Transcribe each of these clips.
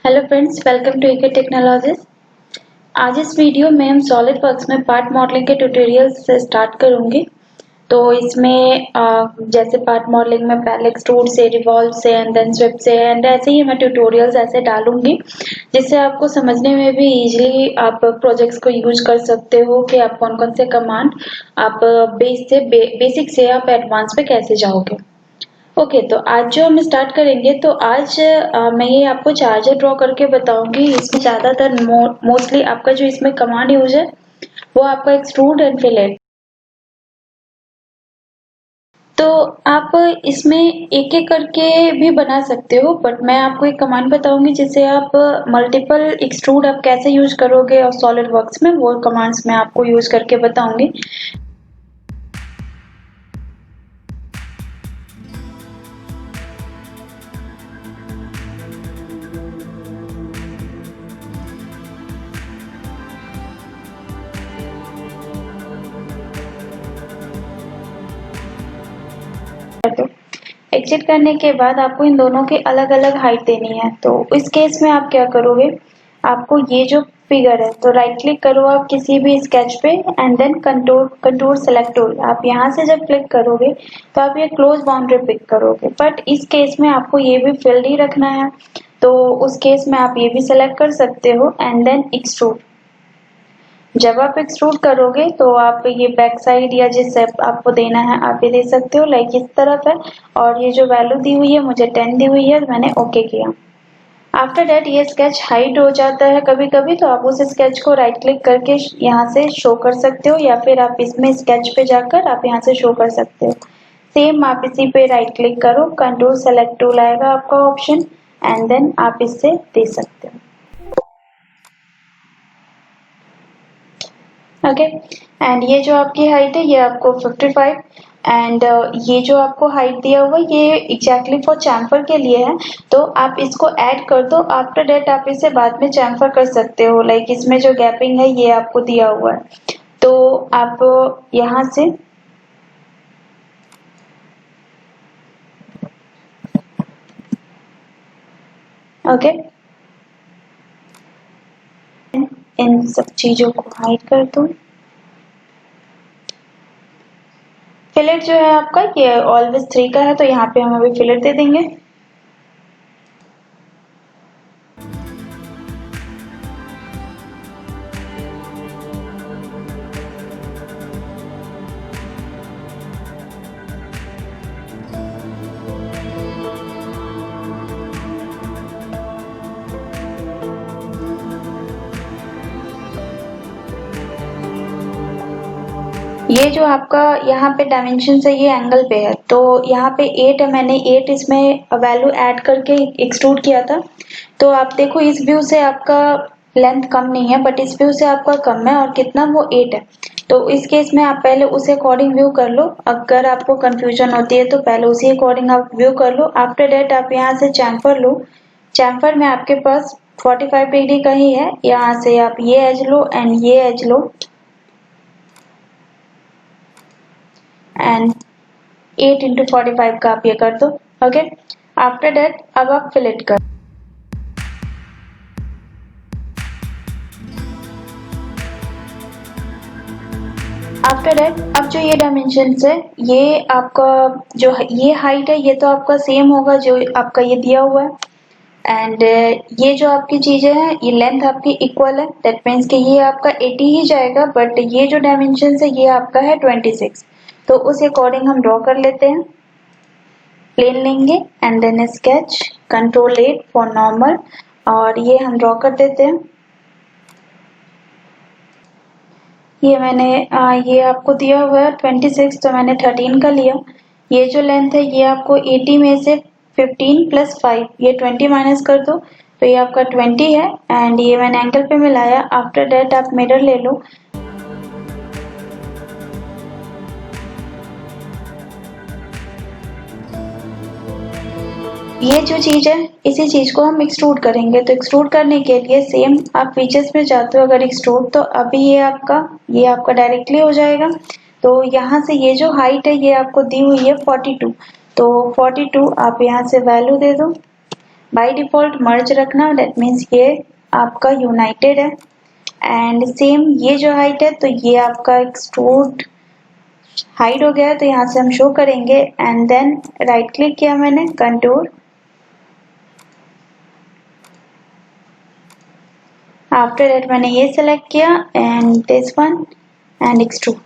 Hello friends, welcome to ईके technologies. आज इस वीडियो में हम सॉलिडवर्क्स में पार्ट मॉडलिंग के ट्यूटोरियल से स्टार्ट करूंगी। तो इसमें जैसे पार्ट मॉडलिंग में पहले एक्सट्रूड से, रिवॉल्व से एंड देन स्वेप्ट से एंड ऐसे ही मैं ट्यूटोरियल्स ऐसे डालूंगी जिससे आपको समझने में भी इजीली आप प्रोजेक्ट्स को यूज कर सकते हो कि आप कौन कौन से कमांड आप बेसिक से आप एडवांस पे कैसे जाओगे। ओके, तो आज जो हम स्टार्ट करेंगे तो आज मैं ये आपको चार्जर ड्रॉ करके बताऊंगी। इसमें ज्यादातर मोस्टली आपका जो इसमें कमांड यूज है वो आपका एक्सट्रूड एंड फिलेट। तो आप इसमें एक एक करके भी बना सकते हो, बट मैं आपको एक कमांड बताऊंगी जिससे आप मल्टीपल एक्सट्रूड आप कैसे यूज करोगे और सॉलिड वर्क्स में वो कमांड्स मैं आपको यूज करके बताऊंगी। तो एग्जिट करने के बाद आपको इन दोनों की अलग अलग हाइट देनी है। तो इस केस में आप क्या करोगे, आपको ये जो फिगर है तो राइट क्लिक करो आप किसी भी स्केच पे and then contour select tool. आप यहाँ से जब क्लिक करोगे तो आप ये क्लोज बाउंड्री पिक करोगे, बट इस केस में आपको ये भी फील्ड ही रखना है। तो उस केस में आप ये भी सेलेक्ट कर सकते हो एंड देन एक्सट्रूड। जब आप एक्सट्रूड करोगे तो आप ये बैक साइड या जिस शेप आपको देना है आप ये दे सकते हो, लाइक इस तरफ है। और ये जो वैल्यू दी हुई है मुझे 10 दी हुई है, मैंने ओके किया। आफ्टर दैट ये स्केच हाइड हो जाता है कभी कभी, तो आप उस स्केच को राइट क्लिक करके यहाँ से शो कर सकते हो, या फिर आप इसमें स्केच पे जाकर आप यहाँ से शो कर सकते हो। सेम आप इसी पे राइट क्लिक करो, कंट्रोल सेलेक्ट टूल आएगा आपका ऑप्शन एंड देन आप इससे दे सकते हो। ओके, एंड ये जो आपकी हाइट है ये आपको 55 एंड ये जो आपको हाइट दिया हुआ है ये एग्जैक्टली फॉर चैम्फर के लिए है। तो आप इसको ऐड कर दो। आफ्टर डेट आप इसे बाद में चैम्फर कर सकते हो, लाइक इसमें जो गैपिंग है ये आपको दिया हुआ है। तो आप यहाँ से ओके इन सब चीजों को हाइड कर दो। फिलेट जो है आपका ये ऑलवेज 3 का है, तो यहाँ पे हम अभी फिलेट दे देंगे। ये जो आपका यहाँ पे डायमेंशन है ये एंगल पे है, तो यहाँ पे 8 है, मैंने 8 इसमें वैल्यू ऐड करके एक्सट्रूड किया था। तो आप देखो इस व्यू से आपका लेंथ कम नहीं है, बट इस व्यू से आपका कम है, और कितना वो 8 है। तो इस केस में आप पहले उसे अकॉर्डिंग व्यू कर लो। अगर आपको कंफ्यूजन होती है तो पहले उसी अकॉर्डिंग आप व्यू कर लो। आफ्टर डेट आप यहाँ से चैम्फर लो। चैम्फर में आपके पास 45 डिग्री का ही है, यहाँ से आप ये एज लो एंड ये एज लो एंड 8 इंटू 45 का आप ये कर दो। ओके, आफ्टर दैट अब आप फिलेट कर। आफ्टर दैट अब जो ये डायमेंशन है ये आपका जो ये हाइट है ये तो आपका सेम होगा जो आपका ये दिया हुआ है। एंड ये जो आपकी चीजें हैं ये लेंथ आपकी इक्वल है, दैट मीन्स कि ये आपका 80 ही जाएगा, बट ये जो डायमेंशन है ये आपका है 26। तो उस अकॉर्डिंग हम ड्रॉ कर लेते हैं। प्लेन लेंगे and then sketch, control 8 for normal, और ये हम ड्रॉ कर देते हैं। ये मैंने ये आपको दिया हुआ है 26, तो मैंने 13 का लिया। ये जो लेंथ है ये आपको 80 में से 15 प्लस 5 ये 20 माइनस कर दो, तो ये आपका 20 है। एंड ये मैंने एंगल पे मिलाया। आफ्टर दैट आप मिरर ले लो। ये जो चीज है इसी चीज को हम एक्सट्रूड करेंगे। तो एक्सट्रूड करने के लिए सेम आप फीचर्स में जाते हो, अगर एक्सट्रूड तो अभी ये आपका डायरेक्टली हो जाएगा। तो यहाँ से ये जो हाइट है ये आपको दी हुई है 42, तो 42 आप यहाँ से वैल्यू दे दो बाय डिफॉल्ट मर्ज रखना, दैट मीन्स ये आपका यूनाइटेड है। एंड सेम ये जो हाइट है तो ये आपका एक्सट्रूड हाइड हो गया है, तो यहाँ से हम शो करेंगे। एंड देन राइट क्लिक किया मैंने, कंटूर, आफ्टर दैट मैंने ये सेलेक्ट किया and this one and extrude.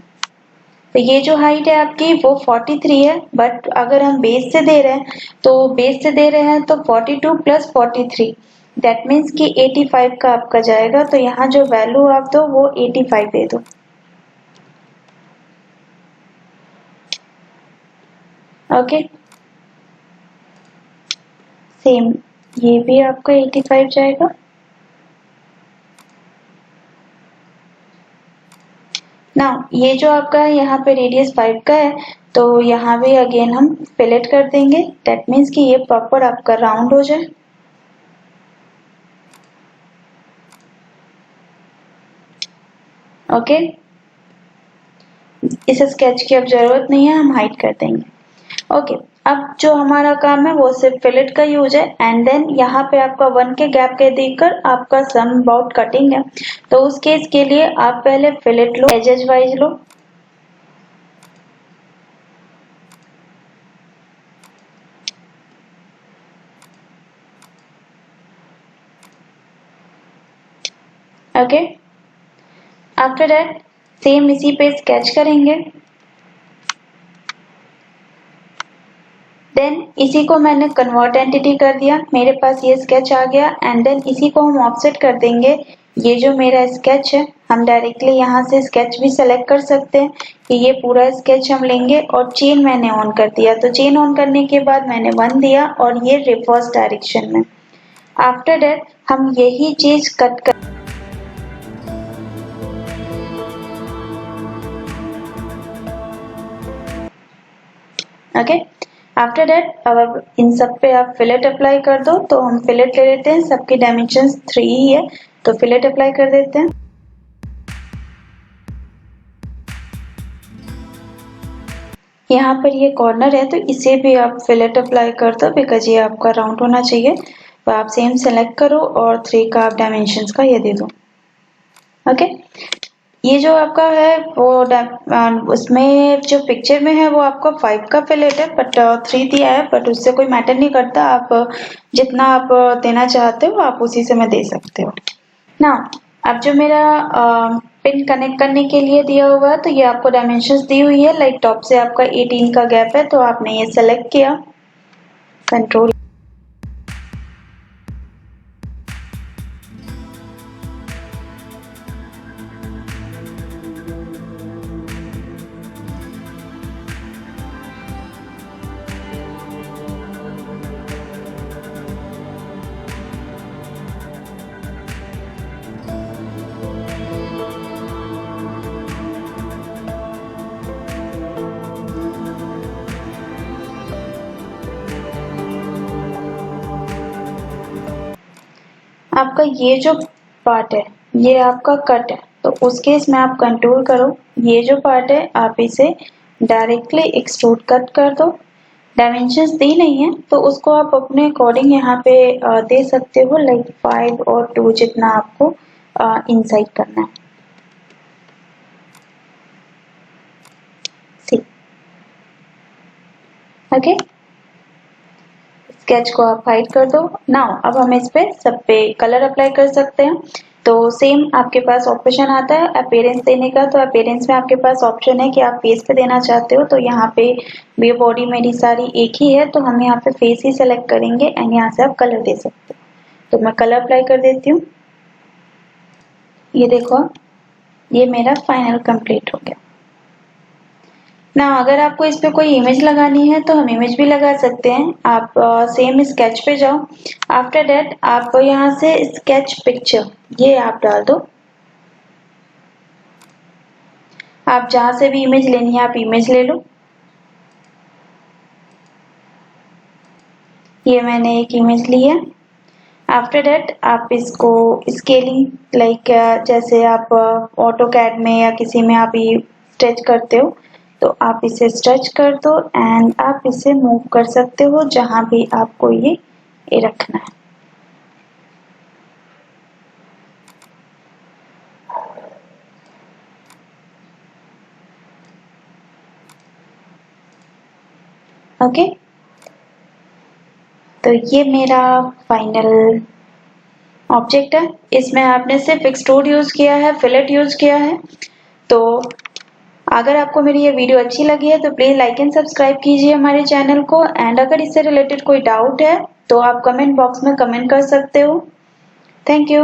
तो ये जो हाइट है आपकी वो 43 है, बट अगर हम बेस से दे रहे हैं तो बेस से दे रहे हैं तो 42 प्लस 43 दैट मीन्स कि 85 का आपका जाएगा। तो यहाँ जो वैल्यू आप दो वो 85 दे दो। ओके, सेम ये भी आपका 85 जाएगा। ना ये जो आपका है यहाँ पे रेडियस 5 का है, तो यहाँ भी अगेन हम फिलेट कर देंगे, दैट मीन्स कि ये प्रॉपर आपका राउंड हो जाए। ओके, इस स्केच की अब जरूरत नहीं है, हम हाइड कर देंगे। ओके, अब जो हमारा काम है वो सिर्फ फिलेट का यूज है। एंड देन यहाँ पे आपका 1 के गैप के देकर आपका सम अबाउट कटिंग है, तो उस केस के लिए आप पहले फिलेट लो, एजेस वाइज लो। ओके, आफ्टर दैट सेम इसी पे स्केच करेंगे। देन इसी को मैंने कन्वर्ट एंटिटी कर दिया, मेरे पास ये स्केच आ गया। एंड देन इसी को हम ऑफसेट कर देंगे। ये जो मेरा स्केच है, हम डायरेक्टली यहाँ से स्केच भी सेलेक्ट कर सकते हैं कि ये पूरा स्केच हम लेंगे। और चेन मैंने ऑन कर दिया, तो चेन ऑन करने के बाद मैंने 1 दिया और ये रिवर्स डायरेक्शन में। आफ्टर दैट हम यही चीज कट कर ओके। आफ्टर दैट अब इन सब पे आप फिलेट अप्लाई कर दो। तो हम फिलेट ले लेते हैं, सबकी डायमेंशन 3 ही है, तो फिलेट अप्लाई कर देते हैं। यहाँ पर ये कॉर्नर है तो इसे भी आप फिलेट अप्लाई कर दो, बिकॉज ये आपका राउंड होना चाहिए। तो आप सेम सेलेक्ट करो और 3 का आप डायमेंशंस का ये दे दो। ओके, ये जो आपका है वो उसमें जो पिक्चर में है वो आपका 5 का फिलेट है, बट 3 दिया है, बट उससे कोई मैटर नहीं करता। आप जितना आप देना चाहते हो आप उसी से मैं दे सकते हो ना। अब जो मेरा पिन कनेक्ट करने के लिए दिया हुआ है, तो ये आपको डायमेंशंस दी हुई है। लाइक टॉप से आपका 18 का गैप है, तो आपने ये सेलेक्ट किया, कंट्रोल। आपका ये जो पार्ट है ये आपका कट है, तो उस केस में आप कंट्रोल करो, ये जो पार्ट है आप इसे डायरेक्टली एक्सट्रूड कट कर दो। डायमेंशंस दी नहीं है तो उसको आप अपने अकॉर्डिंग यहाँ पे दे सकते हो, लाइक 5 और 2 जितना आपको इनसाइड करना है। सी ओके, स्केच को आप हाइड कर दो। नाउ अब हम इस पे सब पे कलर अप्लाई कर सकते हैं। तो सेम आपके पास ऑप्शन आता है अपीयरेंस देने का, तो अपीयरेंस में आपके पास ऑप्शन है कि आप फेस पे देना चाहते हो। तो यहाँ पे ये बॉडी मेरी सारी एक ही है, तो हम यहाँ पे फेस ही सेलेक्ट करेंगे एंड यहाँ से आप कलर दे सकते हो। तो मैं कलर अप्लाई कर देती हूँ। ये देखो, ये मेरा फाइनल कंप्लीट हो गया ना। अगर आपको इस पे कोई इमेज लगानी है तो हम इमेज भी लगा सकते हैं। आप सेम स्केच पे जाओ, आफ्टर दैट आप यहाँ से स्केच पिक्चर ये आप डाल दो। आप जहां से भी इमेज लेनी है आप इमेज ले लो। ये मैंने एक इमेज ली है। आफ्टर दैट आप इसको स्केलिंग लाइक जैसे आप ऑटो कैड में या किसी में आप ये स्ट्रेच करते हो, तो आप इसे स्ट्रेच कर दो एंड आप इसे मूव कर सकते हो जहां भी आपको ये रखना है। ओके, तो ये मेरा फाइनल ऑब्जेक्ट है। इसमें आपने सिर्फ एक्सट्रूड यूज किया है, फिलेट यूज किया है। तो अगर आपको मेरी ये वीडियो अच्छी लगी है तो प्लीज लाइक एंड सब्सक्राइब कीजिए हमारे चैनल को। एंड अगर इससे रिलेटेड कोई डाउट है तो आप कमेंट बॉक्स में कमेंट कर सकते हो। Thank you.